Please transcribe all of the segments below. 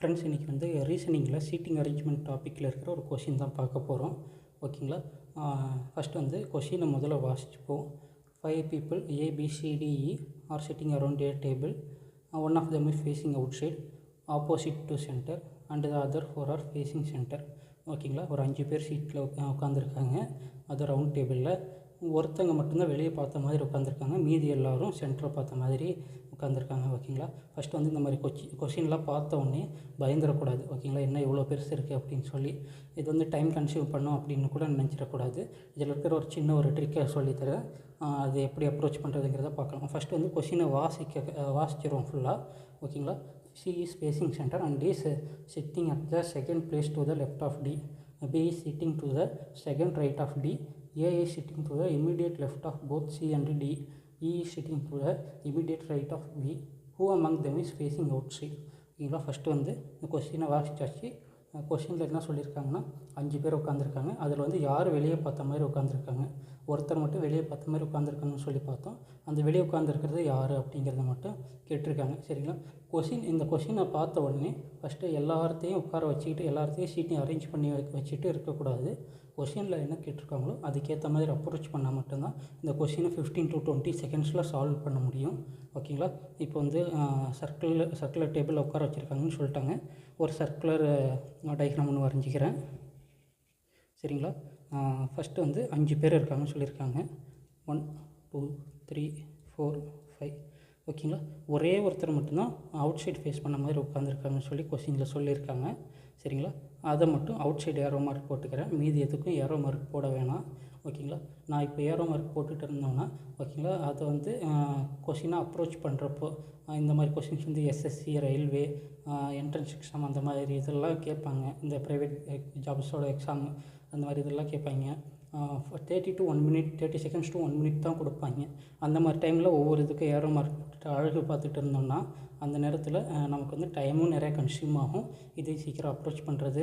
Friends, இன்றைக்கி வந்து ரீசனிங்கில் seating arrangement டாப்பிக்கில் இருக்கிற ஒரு கொஷின் தான் பார்க்க போகிறோம். ஓகேங்களா? ஃபஸ்ட்டு வந்து கொஷினை முதல்ல வாசிச்சுப்போம். 5 people ABCDE are sitting around a table. One of them is facing outside opposite to centre and the other 4 are facing centre. ஓகேங்களா? ஒரு 5 பேர் சீட்டில் உட்காந்துருக்காங்க. அது ரவுண்ட் டேபிளில் ஒருத்தங்க மட்டும்தான் வெளியே பார்த்த மாதிரி உட்காந்துருக்காங்க, மீதி எல்லோரும் சென்டரை பார்த்த மாதிரி உட்காந்துருக்காங்க. ஓகேங்களா? ஃபஸ்ட்டு வந்து இந்த மாதிரி கொஷின்லாம் பார்த்த உடனே பயந்துடக்கூடாது. ஓகேங்களா? என்ன இவ்வளோ பெருசு இருக்குது அப்படின்னு சொல்லி இது வந்து டைம் கன்சியூம் பண்ணோம் அப்படின்னு கூட நினச்சிடக்கூடாது. இதில் இருக்கிற ஒரு சின்ன ஒரு ட்ரிக்கை சொல்லித்தரேன். அது எப்படி அப்ரோச் பண்ணுறதுங்கிறத பார்க்கலாம். ஃபஸ்ட்டு வந்து கொஷினை வாசிச்சிருவோம் ஃபுல்லாக. ஓகேங்களா? C is facing center and is sitting at the second place to the left of D. B is sitting to the second right of D. A is sitting to the immediate left of both C and D. E is sitting to the immediate right of B. Who among them is facing outside? ஓகேங்களா? First வந்து இந்த கொஸ்டினை வாசிச்சாச்சு. கொஸ்டினில் என்ன சொல்லியிருக்காங்கன்னா 5 பேர் உட்காந்துருக்காங்க. அதில் வந்து யார் வெளியே பார்த்த மாதிரி உட்காந்துருக்காங்க, ஒருத்தர் மட்டும் வெளியே பார்த்த மாதிரி உட்காந்துருக்காங்கன்னு சொல்லி பார்த்தோம். அந்த வெளியே உட்காந்துருக்கிறது யார் அப்படிங்கிறத மட்டும் கேட்டிருக்காங்க. சரிங்களா? இந்த கொஷினை பார்த்த உடனே ஃபஸ்ட்டு எல்லாத்தையும் உட்கார வச்சுக்கிட்டு எல்லாத்தையும் சீட்டையும் அரேஞ்ச் பண்ணி வச்சுட்டு இருக்கக்கூடாது. கொஷினில் என்ன கேட்டிருக்காங்களோ அதுக்கேற்ற மாதிரி அப்ரோச் பண்ணால் மட்டும்தான் இந்த கொஷினை 15 to 20 செகண்ட்ஸில் சால்வ் பண்ண முடியும். ஓகேங்களா? இப்போ வந்து சர்க்குலர் டேபிளில் உட்கார வச்சுருக்காங்கன்னு சொல்லிட்டாங்க. ஒரு சர்க்குலர் டயக்ராம் ஒன்று வரைஞ்சிக்கிறேன். சரிங்களா? ஃபஸ்ட்டு வந்து 5 பேர் இருக்காங்கன்னு சொல்லியிருக்காங்க. 1 2 3 4 5. ஓகேங்களா? ஒரே ஒருத்தர் மட்டும்தான் அவுட் சைடு ஃபேஸ் பண்ண மாதிரி உட்காந்துருக்காங்கன்னு சொல்லி கொஸ்டினில் சொல்லியிருக்காங்க. சரிங்களா? அதை மட்டும் அவுட் சைடு ஏரோ மார்க் போட்டுக்கிறேன். மீதி எதுக்கும் ஏரோ மார்க் போட வேணாம். ஓகேங்களா? நான் இப்போ ஏரோ மார்க் போட்டுட்டு இருந்தோன்னா ஓகேங்களா, அதை வந்து கொஷினை அப்ரோச் பண்ணுறப்போ இந்த மாதிரி கொஷின்ஸ் வந்து எஸ்எஸ்சி, ரயில்வே, என்ட்ரன்ஸ் எக்ஸாம் அந்த மாதிரி இதெல்லாம் கேட்பாங்க. இந்த ப்ரைவேட் ஜாப்ஸோட எக்ஸாம் அந்த மாதிரி இதெல்லாம் கேட்பாங்க. 30 to 1 minute 30 seconds to 1 minute தான் கொடுப்பாங்க. அந்த மாதிரி டைமில் ஒவ்வொரு இதுக்கும் ஏரோ மார்க் போட்டுட்டு அழகு பார்த்துட்டு இருந்தோம்னா அந்த நேரத்தில் நமக்கு வந்து டைமும் நிறையா கன்சியூம் ஆகும். இதை சீக்கிரம் அப்ரோச் பண்ணுறது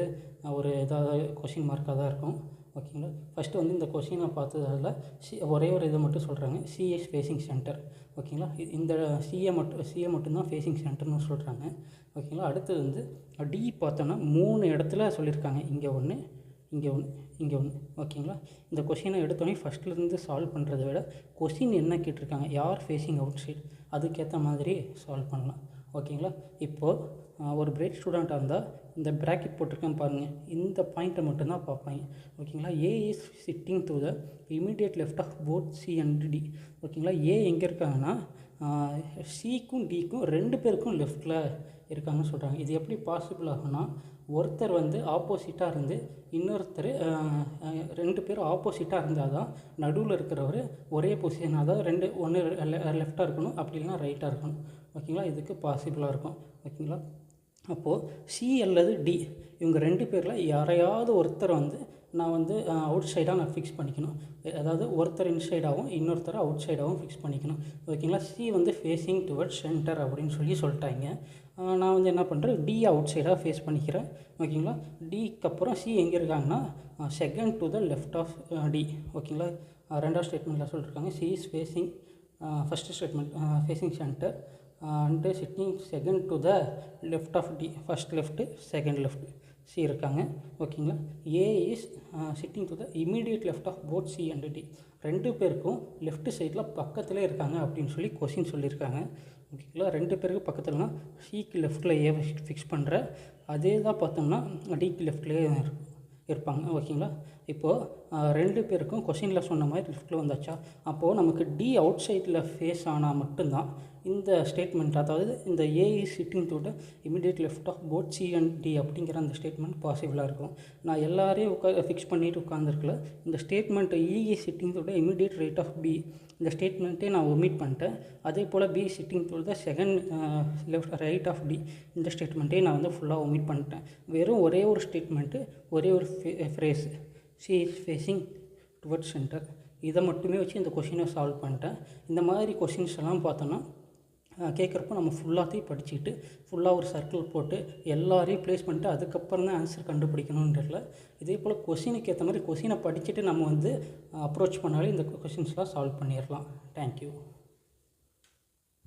ஒரு ஏதாவது கொஷின் மார்க்காக தான் இருக்கும். ஓகேங்களா? ஃபஸ்ட்டு வந்து இந்த கொஷினை பார்த்ததில் ஒரே ஒரு இதை மட்டும் சொல்கிறாங்க, சிஎஸ் ஃபேஸிங் சென்டர். ஓகேங்களா? இந்த சிஏ மட்டும்தான் ஃபேஸிங் சென்டர்னு சொல்கிறாங்க. ஓகேங்களா? அடுத்தது வந்து டி பார்த்தோன்னா 3 இடத்துல சொல்லியிருக்காங்க. இங்கே ஒன்று, இங்கே ஒன்று, இங்கே ஒன்று. ஓகேங்களா? இந்த கொஷினை எடுத்தோடனே ஃபஸ்ட்லேருந்து சால்வ் பண்ணுறத விட கொஷின் என்ன கேட்டிருக்காங்க, யார் ஃபேஸிங் அவுட் சைட், அதுக்கேற்ற மாதிரி சால்வ் பண்ணலாம். ஓகேங்களா? இப்போது ஒரு பிரைட் ஸ்டூடெண்ட்டாக இருந்தால் இந்த ப்ராக்கெட் போட்டிருக்கேன் பாருங்கள், இந்த பாயிண்ட்டை மட்டும்தான் பார்ப்பாங்க. ஓகேங்களா? A is sitting to the immediate left of both C and D. ஓகேங்களா? ஏ எங்கே இருக்காங்கன்னா சிக்கும் டிக்கும் 2 பேருக்கும் லெஃப்டில் இருக்காங்கன்னு சொல்கிறாங்க. இது எப்படி பாசிபிள் ஆகும்னா, ஒருத்தர் வந்து ஆப்போசிட்டாக இருந்து இன்னொருத்தர் 2 பேரும் ஆப்போசிட்டாக இருந்தால் தான் நடுவில் இருக்கிறவர் ஒரே பொசிஷன், அதாவது ஒன்று லெஃப்டாக இருக்கணும், அப்படி இல்லைனா ரைட்டாக இருக்கணும். ஓகேங்களா? இதுக்கு பாசிபிளாக இருக்கும். ஓகேங்களா? அப்போது சி அல்லது டி இவங்க 2 பேரில் யாரையாவது ஒருத்தர் வந்து நான் வந்து அவுட் சைடாக நான் ஃபிக்ஸ் பண்ணிக்கணும். அதாவது ஒருத்தர் இன்சைடாகவும் இன்னொருத்தர் அவுட் சைடாகவும் ஃபிக்ஸ் பண்ணிக்கணும். ஓகேங்களா? சி வந்து ஃபேஸிங் டுவர்ட்ஸ் சென்டர் அப்படின்னு சொல்லிட்டாங்க. நான் வந்து என்ன பண்ணுறேன், டி அவுட் சைடாக ஃபேஸ் பண்ணிக்கிறேன். ஓகேங்களா? டிக்கு அப்புறம் சி எங்கே இருக்காங்கன்னா second to the left of D. ஓகேங்களா? 2வது ஸ்டேட்மெண்ட்டில் சொல்லியிருக்காங்க, C is facing, first statement facing centre and sitting second to the left of D. First left, second left C இருக்காங்க. ஓகேங்களா? A is sitting to the immediate left of both C and D. 2 பேருக்கும் left சைடில் பக்கத்தில் இருக்காங்க அப்படின்னு சொல்லி question சொல்லியிருக்காங்க. ஓகேங்களா? 2 பேருக்கு பக்கத்துலனா சிக்கு லெஃப்ட்டில் ஏ ஃபிக்ஸ் பண்ணுற அதே தான் பார்த்தோம்னா டிக்கு லெஃப்ட்லேயே இருப்பாங்க. ஓகேங்களா? இப்போது 2 பேருக்கும் கொஷினில் சொன்ன மாதிரி லெஃப்ட்டில் வந்தாச்சா, அப்போது நமக்கு டி அவுட் சைடில் ஃபேஸ் ஆனால் மட்டும்தான் இந்த ஸ்டேட்மெண்ட், அதாவது இந்த A is sitting to the immediate left of both C and D அப்படிங்கிற அந்த ஸ்டேட்மெண்ட் பாசிபிளாக இருக்கும். நான் எல்லாரையும் ஃபிக்ஸ் பண்ணிவிட்டு உட்காந்துருக்கல. இந்த statement E is sitting to the immediate right of B, இந்த ஸ்டேட்மெண்ட்டே நான் ஒமிட் பண்ணிட்டேன். அதே போல் B sitting to the second left right of D, இந்த ஸ்டேட்மெண்ட்டே நான் வந்து ஃபுல்லாக ஒமிட் பண்ணிட்டேன். வெறும் ஒரே ஒரு ஸ்டேட்மெண்ட்டு, ஒரே ஒரு phrase, C is facing towards centre, இதை மட்டுமே வச்சு இந்த கொஷினை சால்வ் பண்ணிட்டேன். இந்த மாதிரி கொஷின்ஸ் எல்லாம் பார்த்தோன்னா கேட்குறப்போ நம்ம ஃபுல்லாத்தையும் படிச்சுக்கிட்டு ஃபுல்லாக ஒரு சர்க்கிள் போட்டு எல்லாரையும் ப்ளேஸ் பண்ணிட்டு அதுக்கப்புறம் தான் ஆன்சர் கண்டுபிடிக்கணுன்றதில்ல. இதே போல் கொஷினுக்கு ஏற்ற மாதிரி கொஷினை படிச்சுட்டு நம்ம வந்து அப்ரோச் பண்ணாலே இந்த கொஷின்ஸ்லாம் சால்வ் பண்ணிடலாம். தேங்க்யூ.